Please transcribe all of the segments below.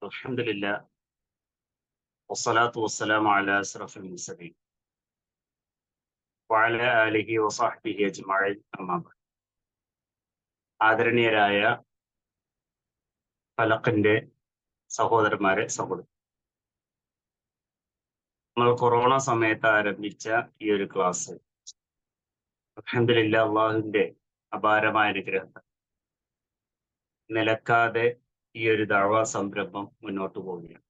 അൽഹംദുലില്ലാ വസ്സലാത്തു വസ്സലാമു അലാ അസ്റഫിൽ മുർസലീൻ വഅലാ ആലിഹി വസഹ്ബിഹി അജ്മഈൻ അമ്മാ ബഅദ്. ആദരണീയരായ ഫലഖിന്റെ സഹോദരന്മാരെ, സഹോദരി, നമ്മൾ കൊറോണ സമയത്ത് ആരംഭിച്ച ഈ ഒരു ക്ലാസ് അൽഹംദുലില്ലാ അള്ളാഹുവിന്റെ അപാരമായ അനുഗ്രഹം നിലക്കാതെ ഈ ഒരു ദഅ്വ സംരംഭം മുന്നോട്ട് പോവുകയാണ്.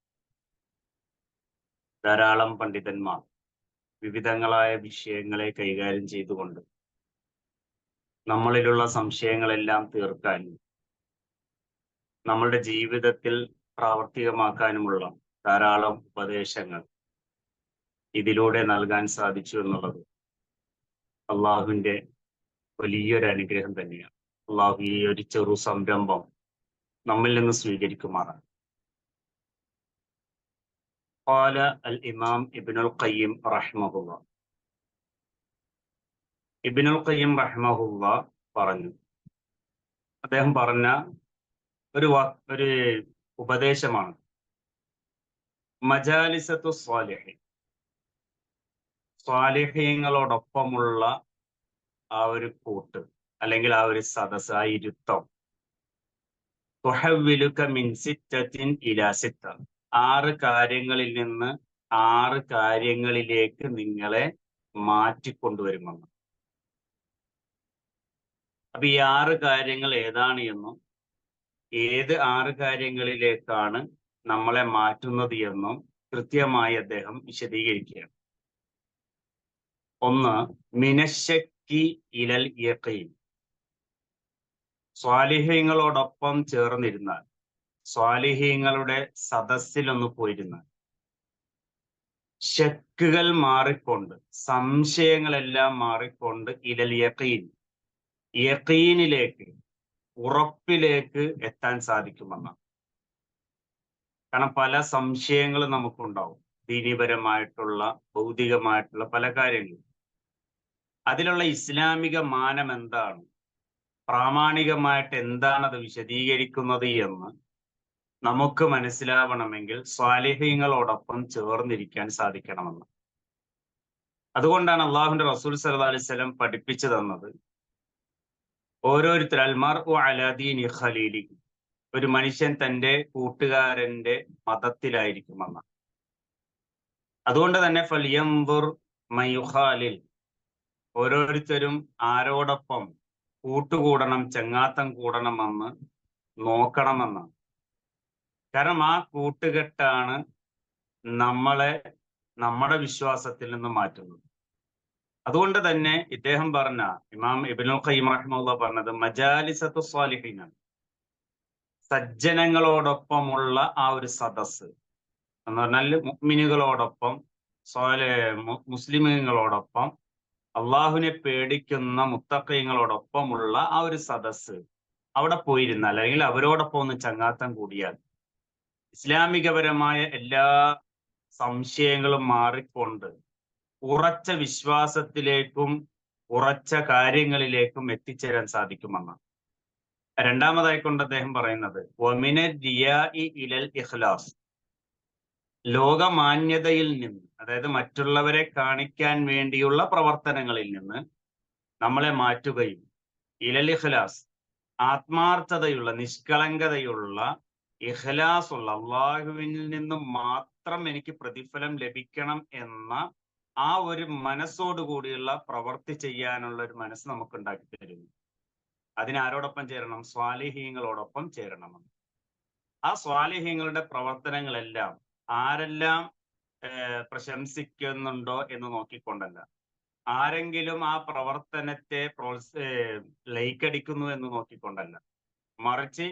ധാരാളം പണ്ഡിതന്മാർ വിവിധങ്ങളായ വിഷയങ്ങളെ കൈകാര്യം ചെയ്തുകൊണ്ട് നമ്മളിലുള്ള സംശയങ്ങളെല്ലാം തീർക്കാനും നമ്മളുടെ ജീവിതത്തിൽ പ്രാവർത്തികമാക്കാനുമുള്ള ധാരാളം ഉപദേശങ്ങൾ ഇതിലൂടെ നൽകാൻ സാധിച്ചു എന്നുള്ളത് അള്ളാഹുവിന്റെ വലിയൊരു അനുഗ്രഹം തന്നെയാണ്. അള്ളാഹു ഈ ഒരു ചെറു സംരംഭം നമ്മിൽ നിന്ന് സ്വീകരിക്കുമാറാണ്. ഖാല അൽ ഇമാം ഇബ്നുൽ ഖയ്യിം റഹിമഹുല്ലാ. ഇബ്നുൽ ഖയ്യിം റഹിമഹുല്ലാ പറഞ്ഞു, അദ്ദേഹം പറഞ്ഞ ഒരു ഉപദേശമാണ് മജാലിസത്തു സ്വാലിഹീൻ, സ്വാലിഹീങ്ങളോടൊപ്പമുള്ള ആ ഒരു കൂട്ട് അല്ലെങ്കിൽ ആ ഒരു സദസ്, ആ ഇരുത്തം, തുഹവ്വിലുക മിൻ സിറ്റത്തിൻ ഇലാ സിത്ത, 6 കാര്യങ്ങളിൽ നിന്ന് 6 കാര്യങ്ങളിലേക്ക് നിങ്ങളെ മാറ്റിക്കൊണ്ടുവരുമെന്ന്. അപ്പൊ ഈ 6 കാര്യങ്ങൾ ഏതാണ് എന്നും ഏത് 6 കാര്യങ്ങളിലേക്കാണ് നമ്മളെ മാറ്റുന്നത് എന്നും കൃത്യമായി അദ്ദേഹം വിശദീകരിക്കുകയാണ്. ഒന്ന്, മിനശ്ശക്കി ഇലൽ യഖീൻ, സ്വാലിഹീങ്ങളോടൊപ്പം ചേർന്നിരുന്നാൽ, സ്വാലിഹീങ്ങളുടെ സദസ്സിലൊന്ന് പോയിരുന്നാൽ ശക്കുകൾ മാറിക്കൊണ്ട്, സംശയങ്ങളെല്ലാം മാറിക്കൊണ്ട് ഇലൽ യഖീൻ, യഖീനിലേക്ക്, ഉറപ്പിലേക്ക് എത്താൻ സാധിക്കുമെന്നാണ്. കാരണം പല സംശയങ്ങളും നമുക്കുണ്ടാവും, ദീനീപരമായിട്ടുള്ള, ഭൗതികമായിട്ടുള്ള പല കാര്യങ്ങളും. അതിലുള്ള ഇസ്ലാമിക മാനം എന്താണ്, പ്രാമാണികമായിട്ട് എന്താണ് അത് വിശദീകരിക്കുന്നത് എന്ന് നമുക്ക് മനസ്സിലാവണമെങ്കിൽ സ്വാലിഹീങ്ങളോടൊപ്പം ചേർന്നിരിക്കാൻ സാധിക്കണമെന്ന്. അതുകൊണ്ടാണ് അള്ളാഹുവിന്റെ റസൂൽ സല്ലല്ലാഹു അലൈഹി വസല്ലം പഠിപ്പിച്ചു തന്നത്, ഓരോരുത്തർ അൽമർഉ അലാ ദീനി ഖലീലി, ഒരു മനുഷ്യൻ തന്റെ കൂട്ടുകാരന്റെ മതത്തിലായിരിക്കുമെന്ന്. അതുകൊണ്ട് തന്നെ ഫൽയൻദുർ മൻ യുഖാലിൽ, ഓരോരുത്തരും ആരോടൊപ്പം കൂട്ടുകൂടണം, ചങ്ങാത്തം കൂടണമെന്ന് നോക്കണമെന്ന്. കാരണം ആ കൂട്ടുകെട്ടാണ് നമ്മളെ നമ്മുടെ വിശ്വാസത്തിൽ നിന്ന് മാറ്റുന്നത്. അതുകൊണ്ട് തന്നെ ഇദ്ദേഹം പറഞ്ഞ, ഇമാം ഇബ്നുൽ ഖയ്യിം റഹിമഹുല്ലാഹ് പറഞ്ഞത് മജാലിസത്തു സ്വാലിഹീനാണ്, സജ്ജനങ്ങളോടൊപ്പമുള്ള ആ ഒരു സദസ്സ് എന്ന് പറഞ്ഞാൽ മുഅ്മിനുകളോടൊപ്പം, മുസ്ലിമീങ്ങളോടൊപ്പം, അള്ളാഹുവിനെ പേടിക്കുന്ന മുത്തഖീങ്ങളോടൊപ്പമുള്ള ആ ഒരു സദസ്സ്, അവിടെ പോയിരുന്നാൽ അല്ലെങ്കിൽ അവരോടൊപ്പം ഒന്ന് ചങ്ങാത്തം കൂടിയാൽ ഇസ്ലാമികപരമായ എല്ലാ സംശയങ്ങളും മാറിക്കൊണ്ട് ഉറച്ച വിശ്വാസത്തിലേക്കും ഉറച്ച കാര്യങ്ങളിലേക്കും എത്തിച്ചേരാൻ സാധിക്കുമെന്നാണ്. രണ്ടാമതായിക്കൊണ്ട് അദ്ദേഹം പറയുന്നത് വമിന റിയാഇ ഇലൽ ഇഖ്ലാസ്, ലോകമാന്യതയിൽ നിന്ന്, അതായത് മറ്റുള്ളവരെ കാണിക്കാൻ വേണ്ടിയുള്ള പ്രവർത്തനങ്ങളിൽ നിന്ന് നമ്മളെ മാറ്റുകയും ഇലൽ ഇഖ്ലാസ്, ആത്മാർത്ഥതയുള്ള, നിഷ്കളങ്കതയുള്ള, ഇഖ്ലാസുള്ള, അള്ളാഹുവിൽ നിന്നും മാത്രം എനിക്ക് പ്രതിഫലം ലഭിക്കണം എന്ന ആ ഒരു മനസ്സോടുകൂടിയുള്ള പ്രവൃത്തി ചെയ്യാനുള്ള ഒരു മനസ്സ് നമുക്ക് ഉണ്ടാക്കി തരുന്നു. അതിനാരോടൊപ്പം ചേരണം? സ്വാലിഹീങ്ങളോടൊപ്പം ചേരണമെന്ന്. ആ സ്വാലിഹീങ്ങളുടെ പ്രവർത്തനങ്ങളെല്ലാം ആരെല്ലാം പ്രശംസിക്കുന്നുണ്ടോ എന്ന് നോക്കിക്കൊണ്ടല്ല, ആരെങ്കിലും ആ പ്രവർത്തനത്തെ ലൈക്ക് അടിക്കുന്നു എന്ന് നോക്കിക്കൊണ്ടല്ല, മറിച്ച്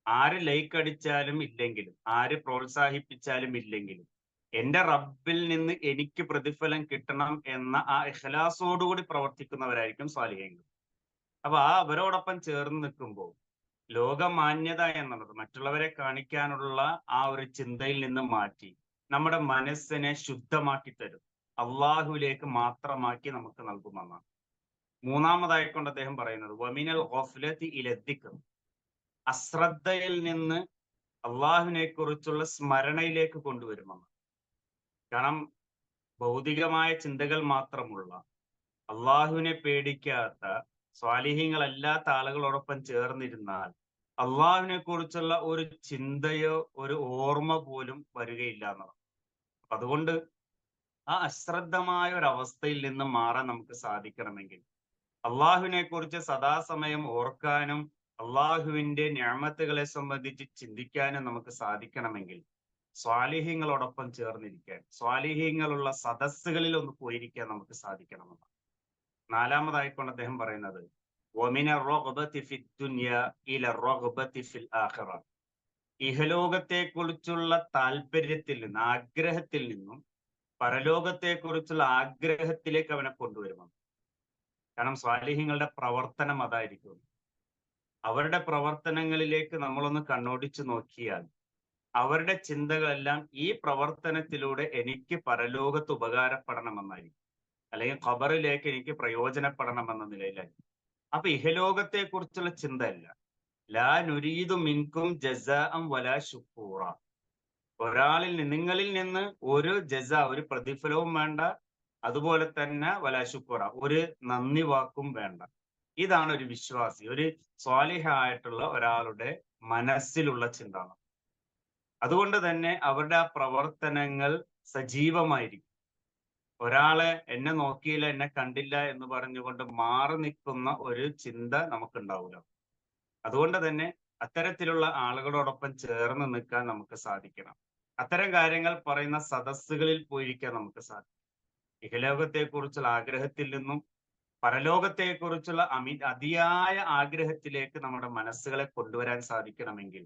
ആര് ലൈക്ക് അടിച്ചാലും ഇല്ലെങ്കിലും, ആര് പ്രോത്സാഹിപ്പിച്ചാലും ഇല്ലെങ്കിലും എന്റെ റബ്ബിൽ നിന്ന് എനിക്ക് പ്രതിഫലം കിട്ടണം എന്ന ആ ഇഖ്ലാസോടുകൂടി പ്രവർത്തിക്കുന്നവരായിരിക്കും സ്വാലിഹീങ്ങൾ. അപ്പൊ അവരോടൊപ്പം ചേർന്ന് നിൽക്കുമ്പോൾ ലോകമാന്യത എന്നുള്ളത്, മറ്റുള്ളവരെ കാണിക്കാനുള്ള ആ ഒരു ചിന്തയിൽ നിന്ന് മാറ്റി നമ്മുടെ മനസ്സിനെ ശുദ്ധമാക്കി തരും, അള്ളാഹുവിലേക്ക് മാത്രമാക്കി നമുക്ക് നൽകുമെന്നാണ്. മൂന്നാമതായിക്കൊണ്ട് അദ്ദേഹം പറയുന്നത് വമിനൽ ഗഫ്ലതി ഇല ദിക്ർ, അശ്രദ്ധയിൽ നിന്ന് അള്ളാഹുവിനെ കുറിച്ചുള്ള സ്മരണയിലേക്ക് കൊണ്ടുവരുമെന്ന്. കാരണം ഭൗതികമായ ചിന്തകൾ മാത്രമുള്ള, അള്ളാഹുവിനെ പേടിക്കാത്ത, സ്വാലിഹീങ്ങളല്ലാത്ത ആളുകളോടൊപ്പം ചേർന്നിരുന്നാൽ അള്ളാഹുവിനെ കുറിച്ചുള്ള ഒരു ചിന്തയോ ഒരു ഓർമ്മ പോലും വരികയില്ല എന്നുള്ളത്. അതുകൊണ്ട് ആ അശ്രദ്ധമായ ഒരു അവസ്ഥയിൽ നിന്ന് മാറാൻ നമുക്ക് സാധിക്കണമെങ്കിൽ, അള്ളാഹുവിനെ കുറിച്ച് സദാസമയം ഓർക്കാനും അള്ളാഹുവിന്റെ നിഅമത്തുകളെ സംബന്ധിച്ച് ചിന്തിക്കാനും നമുക്ക് സാധിക്കണമെങ്കിൽ സ്വാലിഹ്യങ്ങളോടൊപ്പം ചേർന്നിരിക്കാൻ, സ്വാലിഹ്യങ്ങളുള്ള സദസ്സുകളിൽ ഒന്ന് പോയിരിക്കാൻ നമുക്ക് സാധിക്കണമെന്ന്. നാലാമതായിക്കൊണ്ട് അദ്ദേഹം പറയുന്നത് ഇഹലോകത്തെ കുറിച്ചുള്ള താല്പര്യത്തിൽ നിന്ന്, ആഗ്രഹത്തിൽ നിന്നും പരലോകത്തെ കുറിച്ചുള്ള ആഗ്രഹത്തിലേക്ക് അവനെ കൊണ്ടുവരുമെന്ന്. കാരണം സ്വാലിഹ്യങ്ങളുടെ പ്രവർത്തനം അതായിരിക്കും. അവരുടെ പ്രവർത്തനങ്ങളിലേക്ക് നമ്മളൊന്ന് കണ്ണോടിച്ചു നോക്കിയാൽ അവരുടെ ചിന്തകളെല്ലാം ഈ പ്രവർത്തനത്തിലൂടെ എനിക്ക് പരലോകത്ത് ഉപകാരപ്പെടണമെന്നായിരിക്കും, അല്ലെങ്കിൽ ഖബറിലേക്ക് എനിക്ക് പ്രയോജനപ്പെടണമെന്ന നിലയിലായിരിക്കും. അപ്പൊ ഇഹലോകത്തെ കുറിച്ചുള്ള ചിന്തയല്ല. ലാ നുരീദു മിൻകും ജസാഅം വലാ ശുക്കൂറ. നിങ്ങളിൽ നിന്ന് ഒരു ഒരു പ്രതിഫലവും വേണ്ട, അതുപോലെ തന്നെ വലാ ശുക്കൂറ, ഒരു നന്ദി വാക്കും വേണ്ട. ഇതാണ് ഒരു വിശ്വാസി, ഒരു സ്വാലിഹായിട്ടുള്ള ഒരാളുടെ മനസ്സിലുള്ള ചിന്താണ്. അതുകൊണ്ട് തന്നെ അവരുടെ ആ പ്രവർത്തനങ്ങൾ സജീവമായിരിക്കും. ഒരാളെ എന്നെ നോക്കിയില്ല, എന്നെ കണ്ടില്ല എന്ന് പറഞ്ഞുകൊണ്ട് മാറി നിൽക്കുന്ന ഒരു ചിന്ത നമുക്കുണ്ടാവില്ല. അതുകൊണ്ട് തന്നെ അത്തരത്തിലുള്ള ആളുകളോടൊപ്പം ചേർന്ന് നിൽക്കാൻ നമുക്ക് സാധിക്കണം. അത്തരം കാര്യങ്ങൾ പറയുന്ന സദസ്സുകളിൽ പോയിരിക്കാൻ നമുക്ക് സാധിക്കും. ഇഹലോകത്തെക്കുറിച്ചുള്ള ആഗ്രഹത്തിൽ നിന്നും പരലോകത്തെക്കുറിച്ചുള്ള അതിയായ ആഗ്രഹത്തിലേക്ക് നമ്മുടെ മനസ്സുകളെ കൊണ്ടുവരാൻ സാധിക്കണമെങ്കിൽ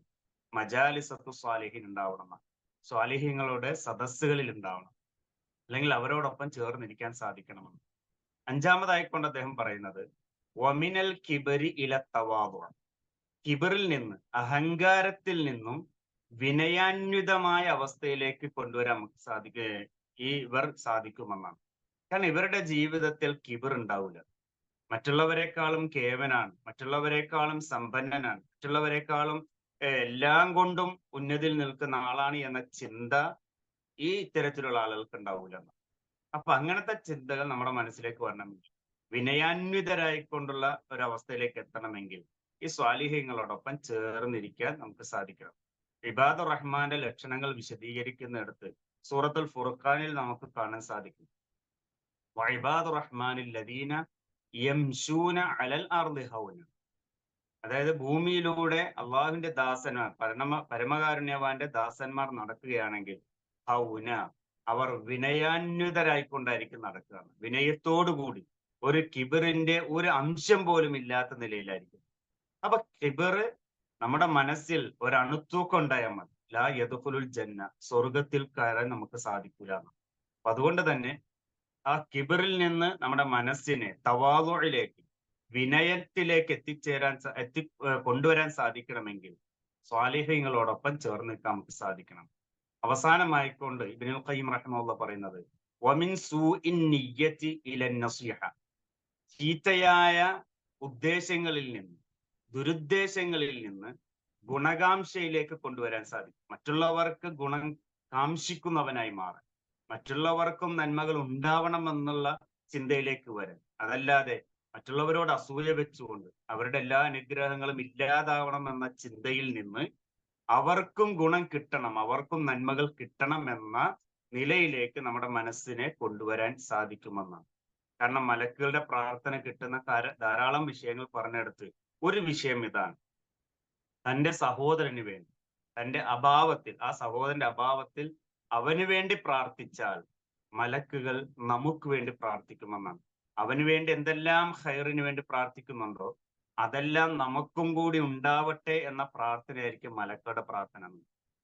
മജാലിസത്തു സ്വാലിഹീൻ ഉണ്ടാവണം, സ്വാലിഹീങ്ങളുടെ സദസ്സുകളിൽ ഉണ്ടാവണം, അല്ലെങ്കിൽ അവരോടൊപ്പം ചേർന്നിരിക്കാൻ സാധിക്കണമെന്ന്. അഞ്ചാമതായിക്കൊണ്ട് അദ്ദേഹം പറയുന്നത് വമിനൽ കിബരി ഇല തവാദുഅ. കിബറിൽ നിന്ന്, അഹങ്കാരത്തിൽ നിന്നും വിനയാന്വിതമായ അവസ്ഥയിലേക്ക് കൊണ്ടുവരാൻ നമുക്ക് ഇവർ സാധിക്കുമെന്നാണ്. കാരണം ഇവരുടെ ജീവിതത്തിൽ കിബർ ഉണ്ടാവില്ല. മറ്റുള്ളവരെക്കാളും കേവനാണ്, മറ്റുള്ളവരെക്കാളും സമ്പന്നനാണ്, മറ്റുള്ളവരെക്കാളും എല്ലാം കൊണ്ടും ഉന്നതിൽ നിൽക്കുന്ന ആളാണ് എന്ന ചിന്ത ഈ ഇത്തരത്തിലുള്ള ആളുകൾക്ക് ഉണ്ടാവില്ല. അപ്പൊ അങ്ങനത്തെ ചിന്തകൾ നമ്മുടെ മനസ്സിലേക്ക് വരണമെങ്കിൽ, വിനയാന്വിതരായിക്കൊണ്ടുള്ള ഒരവസ്ഥയിലേക്ക് എത്തണമെങ്കിൽ ഈ സ്വാലിഹ്യങ്ങളോടൊപ്പം ചേർന്നിരിക്കാൻ നമുക്ക് സാധിക്കണം. ഇബാദുർ റഹ്മാന്റെ ലക്ഷണങ്ങൾ വിശദീകരിക്കുന്നിടത്ത് സൂറത്തുൽ ഫുർഖാനിൽ നമുക്ക് കാണാൻ സാധിക്കും. വഇബാദുർ റഹ്മാനിൽ ലദീന യംശൂന അലൽ അർളി ഹൗന. അതായത് ഭൂമിയിലൂടെ അള്ളാഹുവിന്റെ ദാസന്മാർ, പരമകാരുണ്യവാന്റെ ദാസന്മാർ നടക്കുകയാണെങ്കിൽ ഹൗന, അവർ വിനയാന്വിതരായിക്കൊണ്ടായിരിക്കും നടക്കുകയാണ്. വിനയത്തോടുകൂടി, ഒരു കിബറിന്റെ ഒരു അംശം പോലും ഇല്ലാത്ത നിലയിലായിരിക്കും. അപ്പൊ കിബർ നമ്മുടെ മനസ്സിൽ ഒരു അണുത്തൂക്കം ഉണ്ടായാൽ മതി, ലാ യദ്ഖുലുൽ ജന്ന, സ്വർഗത്തിൽ കയറാൻ നമുക്ക് സാധിക്കൂല. അപ്പൊ അതുകൊണ്ട് തന്നെ ആ കിബറിൽ നിന്ന് നമ്മുടെ മനസ്സിനെ തവാദുഇലേക്ക്, വിനയത്തിലേക്ക് കൊണ്ടുവരാൻ സാധിക്കണമെങ്കിൽ സ്വാലിഹ്യങ്ങളോടൊപ്പം ചേർന്ന് നിൽക്കാൻ നമുക്ക് സാധിക്കണം. അവസാനമായിക്കൊണ്ട് ഇബ്നുൽ ഖയ്യിം റഹിമഹുല്ലാഹ് പറയുന്നത് വമിൻ സൂഇൻ നിയ്യതി ഇലൻ നസിഹ. ചീത്തയായ ഉദ്ദേശങ്ങളിൽ നിന്ന്, ദുരുദ്ദേശങ്ങളിൽ നിന്ന് ഗുണകാംക്ഷയിലേക്ക് കൊണ്ടുവരാൻ സാധിക്കും. മറ്റുള്ളവർക്ക് ഗുണം കാംക്ഷിക്കുന്നവനായി മാറാൻ, മറ്റുള്ളവർക്കും നന്മകൾ ഉണ്ടാവണമെന്നുള്ള ചിന്തയിലേക്ക് വരാൻ. അതല്ലാതെ മറ്റുള്ളവരോട് അസൂയ വെച്ചുകൊണ്ട് അവരുടെ എല്ലാ അനുഗ്രഹങ്ങളും ഇല്ലാതാവണം എന്ന ചിന്തയിൽ നിന്ന് അവർക്കും ഗുണം കിട്ടണം, അവർക്കും നന്മകൾ കിട്ടണം എന്ന നിലയിലേക്ക് നമ്മുടെ മനസ്സിനെ കൊണ്ടുവരാൻ സാധിക്കുമെന്നാണ്. കാരണം മലക്കുകളുടെ പ്രാർത്ഥന കിട്ടുന്ന ധാരാളം വിഷയങ്ങൾ പറഞ്ഞെടുത്ത് ഒരു വിഷയം ഇതാണ്: തന്റെ സഹോദരന് വേണ്ടി, തന്റെ അഭാവത്തിൽ, ആ സഹോദരന്റെ അഭാവത്തിൽ അവന് വേണ്ടി പ്രാർത്ഥിച്ചാൽ മലക്കുകൾ നമുക്ക് വേണ്ടി പ്രാർത്ഥിക്കുമെന്നാണ്. അവന് വേണ്ടി എന്തെല്ലാം ഖൈറിന് വേണ്ടി പ്രാർത്ഥിക്കുന്നുണ്ടോ അതെല്ലാം നമുക്കും കൂടി ഉണ്ടാവട്ടെ എന്ന പ്രാർത്ഥനയായിരിക്കും മലക്കുകളുടെ പ്രാർത്ഥന.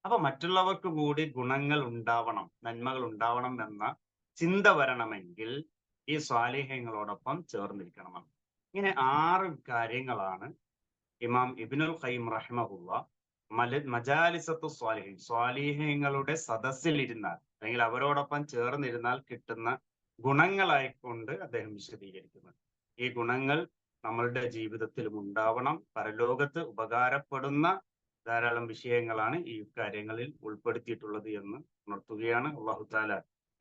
അപ്പൊ മറ്റുള്ളവർക്ക് കൂടി ഗുണങ്ങൾ ഉണ്ടാവണം, നന്മകൾ ഉണ്ടാവണം എന്ന ചിന്ത വരണമെങ്കിൽ ഈ സ്വാലിഹ്യങ്ങളോടൊപ്പം ചേർന്നിരിക്കണം. ഇങ്ങനെ 6 കാര്യങ്ങളാണ് ഇമാം ഇബ്നുൽ ഖയ്യിം റഹിമഹുല്ലാഹ് മജാലിസത്തു സ്വാലിഹീൻ, സ്വാലിഹ്യങ്ങളുടെ സദസ്സിൽ ഇരുന്നാൽ, അല്ലെങ്കിൽ അവരോടൊപ്പം ചേർന്നിരുന്നാൽ കിട്ടുന്ന ഗുണങ്ങളായിക്കൊണ്ട് അദ്ദേഹം വിശദീകരിക്കുന്നത്. ഈ ഗുണങ്ങൾ നമ്മളുടെ ജീവിതത്തിലും ഉണ്ടാവണം, പരലോകത്ത് ഉപകാരപ്പെടുന്ന ധാരാളം വിഷയങ്ങളാണ് ഈ കാര്യങ്ങളിൽ ഉൾപ്പെടുത്തിയിട്ടുള്ളത് എന്ന് ഉണർത്തുകയാണ്. അള്ളാഹു താല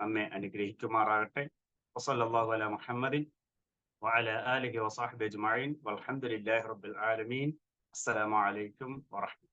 നമ്മെ അനുഗ്രഹിക്കുമാറാകട്ടെ. വസല്ലല്ലാഹു അലാ മുഹമ്മദിൻ വഅലാ ആലിഹി വസഹ്ബിഹി അജ്മഈൻ വൽഹംദുലില്ലാഹി റബ്ബിൽ ആലമീൻ. അസ്സലാമു അലൈക്കും വറഹ്മത്തുള്ളാഹി